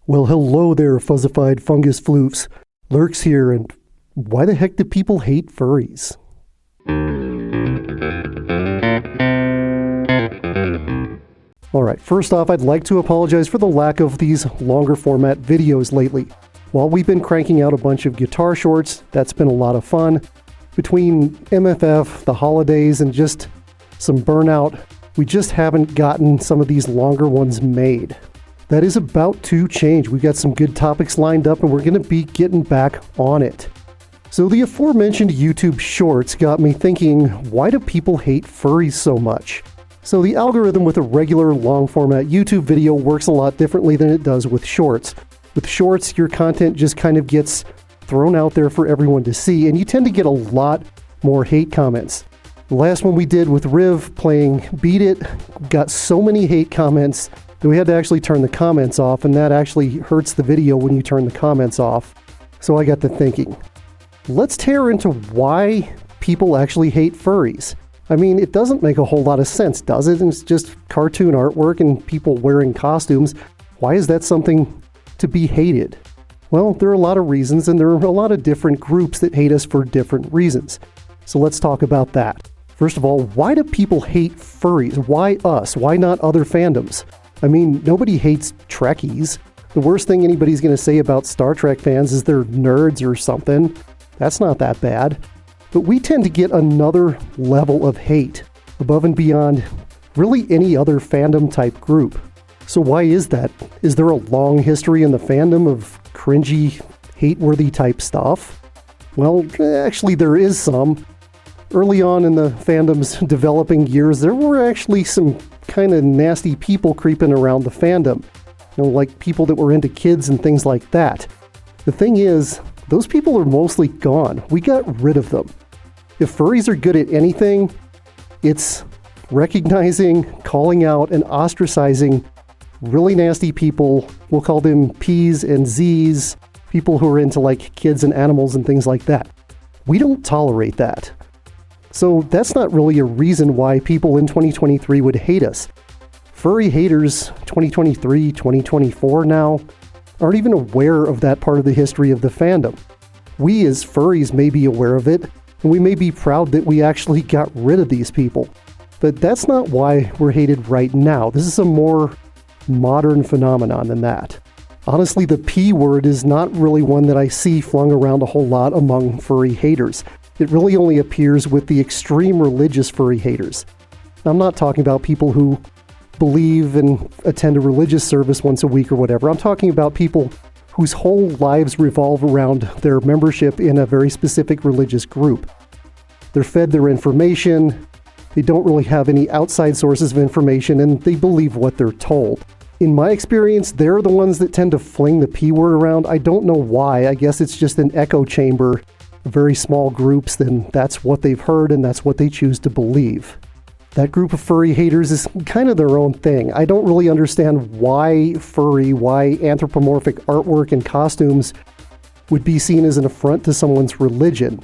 Well, hello there, fuzzified fungus floofs. Lurks here, and why the heck do people hate furries? Alright, first off, I'd like to apologize for the lack of these longer format videos lately. While we've been cranking out a bunch of guitar shorts, that's been a lot of fun. Between MFF, the holidays, and just some burnout, we just haven't gotten some of these longer ones made. That is about to change. We've got some good topics lined up and we're going to be getting back on it. So the aforementioned YouTube shorts got me thinking, why do people hate furries so much? So the algorithm with a regular long format YouTube video works a lot differently than it does with shorts. With shorts, your content just kind of gets thrown out there for everyone to see, and you tend to get a lot more hate comments. The last one we did with Riv playing Beat It got so many hate comments that we had to actually turn the comments off, and that actually hurts the video when you turn the comments off. So I got to thinking, let's tear into why people actually hate furries. I mean, it doesn't make a whole lot of sense, does it? It's just cartoon artwork and people wearing costumes. Why is that something to be hated? Well, there are a lot of reasons, and there are a lot of different groups that hate us for different reasons. So let's talk about that. First of all, why do people hate furries? Why us? Why not other fandoms? I mean, nobody hates Trekkies. The worst thing anybody's going to say about Star Trek fans is they're nerds or something. That's not that bad. But we tend to get another level of hate above and beyond really any other fandom type group. So why is that? Is there a long history in the fandom of cringy, hate-worthy type stuff? Well, actually there is some. Early on in the fandom's developing years, there were actually some kind of nasty people creeping around the fandom. You know, like people that were into kids and things like that. The thing is, those people are mostly gone. We got rid of them. If furries are good at anything, it's recognizing, calling out, and ostracizing really nasty people. We'll call them P's and Z's, people who are into like kids and animals and things like that. We don't tolerate that. So that's not really a reason why people in 2023 would hate us. Furry haters, 2023, 2024 now, aren't even aware of that part of the history of the fandom. We as furries may be aware of it, and we may be proud that we actually got rid of these people. But that's not why we're hated right now. This is a more modern phenomenon than that. Honestly, the P word is not really one that I see flung around a whole lot among furry haters. It really only appears with the extreme religious furry haters. I'm not talking about people who believe and attend a religious service once a week or whatever. I'm talking about people whose whole lives revolve around their membership in a very specific religious group. They're fed their information, they don't really have any outside sources of information, and they believe what they're told. In my experience, they're the ones that tend to fling the P word around. I don't know why. I guess it's just an echo chamber. Very small groups, then that's what they've heard and that's what they choose to believe. That group of furry haters is kind of their own thing. I don't really understand why anthropomorphic artwork and costumes would be seen as an affront to someone's religion.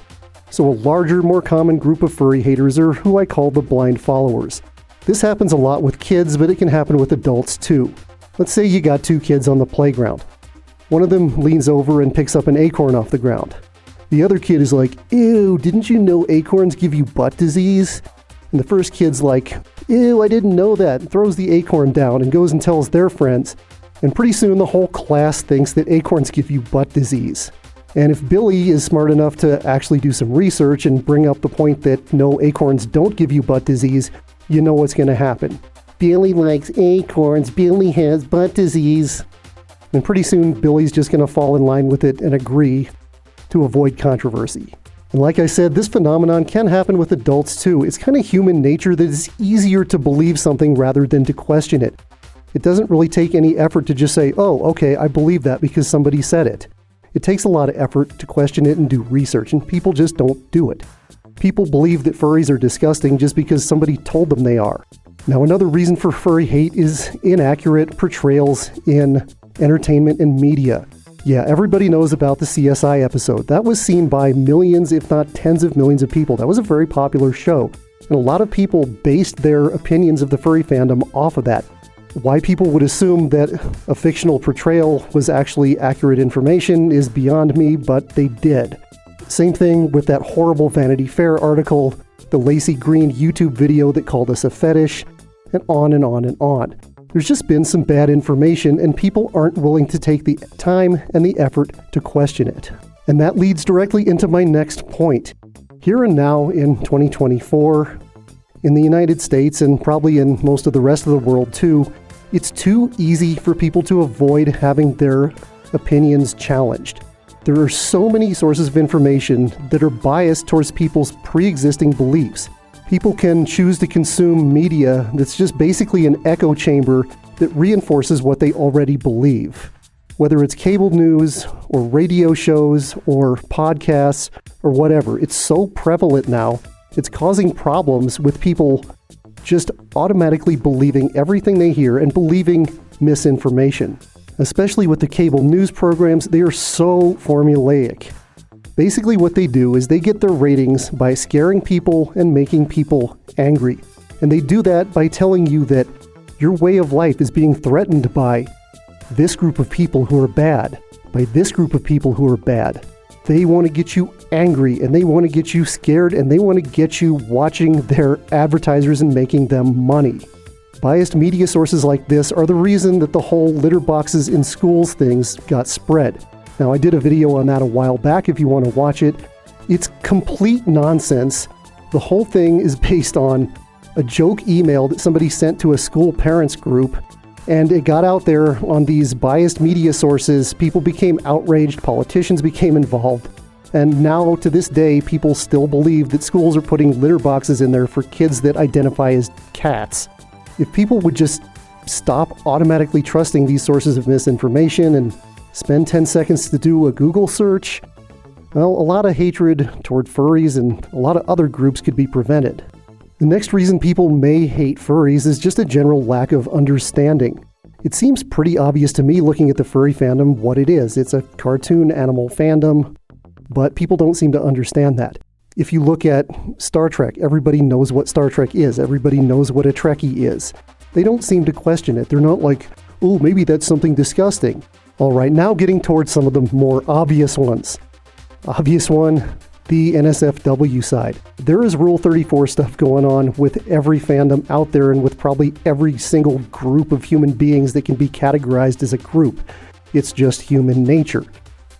So a larger, more common group of furry haters are who I call the blind followers. This happens a lot with kids, but it can happen with adults too. Let's say you got two kids on the playground. One of them leans over and picks up an acorn off the ground. The other kid is like, ew, didn't you know acorns give you butt disease? And the first kid's like, ew, I didn't know that, and throws the acorn down and goes and tells their friends. And pretty soon the whole class thinks that acorns give you butt disease. And if Billy is smart enough to actually do some research and bring up the point that no, acorns don't give you butt disease, you know what's going to happen. Billy likes acorns, Billy has butt disease. And pretty soon Billy's just going to fall in line with it and agree to avoid controversy. And like I said, this phenomenon can happen with adults too. It's kind of human nature that it's easier to believe something rather than to question it. It doesn't really take any effort to just say, oh, okay, I believe that because somebody said it. It takes a lot of effort to question it and do research, and people just don't do it. People believe that furries are disgusting just because somebody told them they are. Now, another reason for furry hate is inaccurate portrayals in entertainment and media. Yeah, everybody knows about the CSI episode. That was seen by millions, if not tens of millions of people. That was a very popular show. And a lot of people based their opinions of the furry fandom off of that. Why people would assume that a fictional portrayal was actually accurate information is beyond me, but they did. Same thing with that horrible Vanity Fair article, the Lacey Green YouTube video that called us a fetish, and on and on and on. There's just been some bad information, and people aren't willing to take the time and the effort to question it. And that leads directly into my next point. Here and now in 2024, in the United States, and probably in most of the rest of the world too, it's too easy for people to avoid having their opinions challenged. There are so many sources of information that are biased towards people's pre-existing beliefs. People can choose to consume media that's just basically an echo chamber that reinforces what they already believe. Whether it's cable news or radio shows or podcasts or whatever, it's so prevalent now, it's causing problems with people just automatically believing everything they hear and believing misinformation. Especially with the cable news programs, they are so formulaic. Basically what they do is they get their ratings by scaring people and making people angry. And they do that by telling you that your way of life is being threatened by this group of people who are bad, by this group of people who are bad. They want to get you angry, and they want to get you scared, and they want to get you watching their advertisers and making them money. Biased media sources like this are the reason that the whole litter boxes in schools things got spread. Now, I did a video on that a while back if you want to watch it. It's complete nonsense. The whole thing is based on a joke email that somebody sent to a school parents group, and it got out there on these biased media sources. People became outraged, politicians became involved, and now to this day, people still believe that schools are putting litter boxes in there for kids that identify as cats. If people would just stop automatically trusting these sources of misinformation and spend 10 seconds to do a Google search, well, a lot of hatred toward furries and a lot of other groups could be prevented. The next reason people may hate furries is just a general lack of understanding. It seems pretty obvious to me looking at the furry fandom what it is. It's a cartoon animal fandom, but people don't seem to understand that. If you look at Star Trek, everybody knows what Star Trek is. Everybody knows what a Trekkie is. They don't seem to question it. They're not like, oh, maybe that's something disgusting. All right, now getting towards some of the more obvious ones. Obvious one, the NSFW side. There is Rule 34 stuff going on with every fandom out there and with probably every single group of human beings that can be categorized as a group. It's just human nature.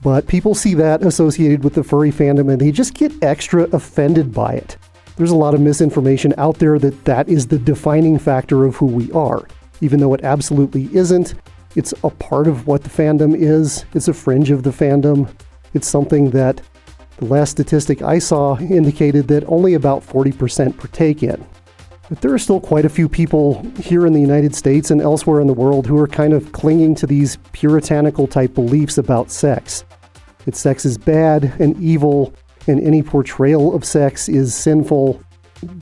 But people see that associated with the furry fandom and they just get extra offended by it. There's a lot of misinformation out there that is the defining factor of who we are. Even though it absolutely isn't, it's a part of what the fandom is. It's a fringe of the fandom. It's something that the last statistic I saw indicated that only about 40% partake in. But there are still quite a few people here in the United States and elsewhere in the world who are kind of clinging to these puritanical type beliefs about sex. That sex is bad and evil, and any portrayal of sex is sinful.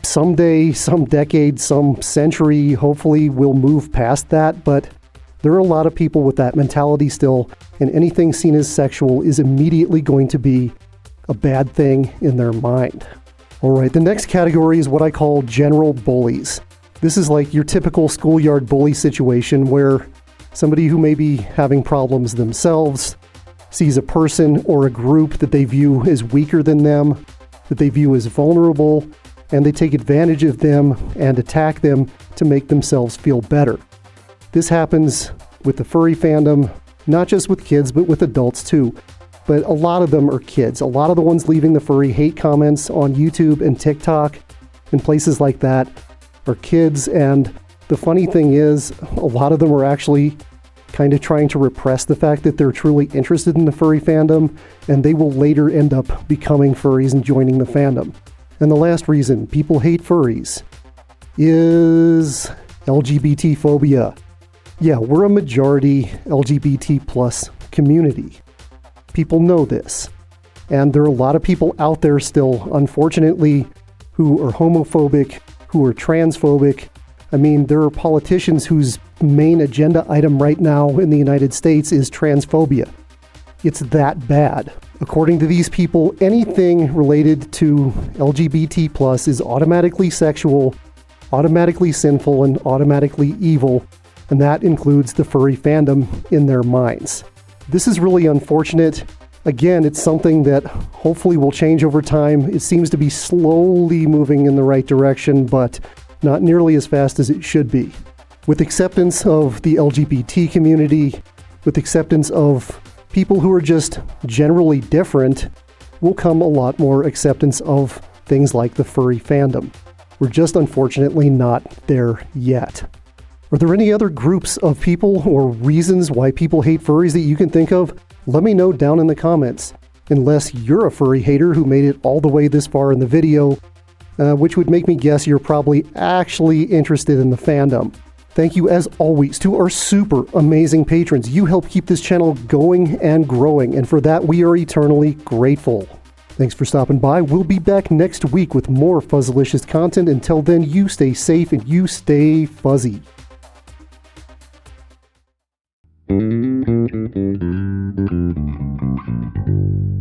Someday, some decade, some century, hopefully we'll move past that, but there are a lot of people with that mentality still, and anything seen as sexual is immediately going to be a bad thing in their mind. All right, the next category is what I call general bullies. This is like your typical schoolyard bully situation where somebody who may be having problems themselves sees a person or a group that they view as weaker than them, that they view as vulnerable, and they take advantage of them and attack them to make themselves feel better. This happens with the furry fandom, not just with kids, but with adults too. But a lot of them are kids. A lot of the ones leaving the furry hate comments on YouTube and TikTok and places like that are kids. And the funny thing is, a lot of them are actually kind of trying to repress the fact that they're truly interested in the furry fandom, and they will later end up becoming furries and joining the fandom. And the last reason people hate furries is LGBT phobia. Yeah, we're a majority LGBT plus community. People know this. And there are a lot of people out there still, unfortunately, who are homophobic, who are transphobic. I mean, there are politicians whose main agenda item right now in the United States is transphobia. It's that bad. According to these people, anything related to LGBT plus is automatically sexual, automatically sinful, and automatically evil. and that includes the furry fandom in their minds. This is really unfortunate. Again, it's something that hopefully will change over time. It seems to be slowly moving in the right direction, but not nearly as fast as it should be. With acceptance of the LGBT community, with acceptance of people who are just generally different, will come a lot more acceptance of things like the furry fandom. We're just unfortunately not there yet. Are there any other groups of people or reasons why people hate furries that you can think of? Let me know down in the comments. Unless you're a furry hater who made it all the way this far in the video, which would make me guess you're probably actually interested in the fandom. Thank you as always to our super amazing patrons. You help keep this channel going and growing, and for that we are eternally grateful. Thanks for stopping by. We'll be back next week with more Fuzzalicious content. Until then, you stay safe and you stay fuzzy. Thank you.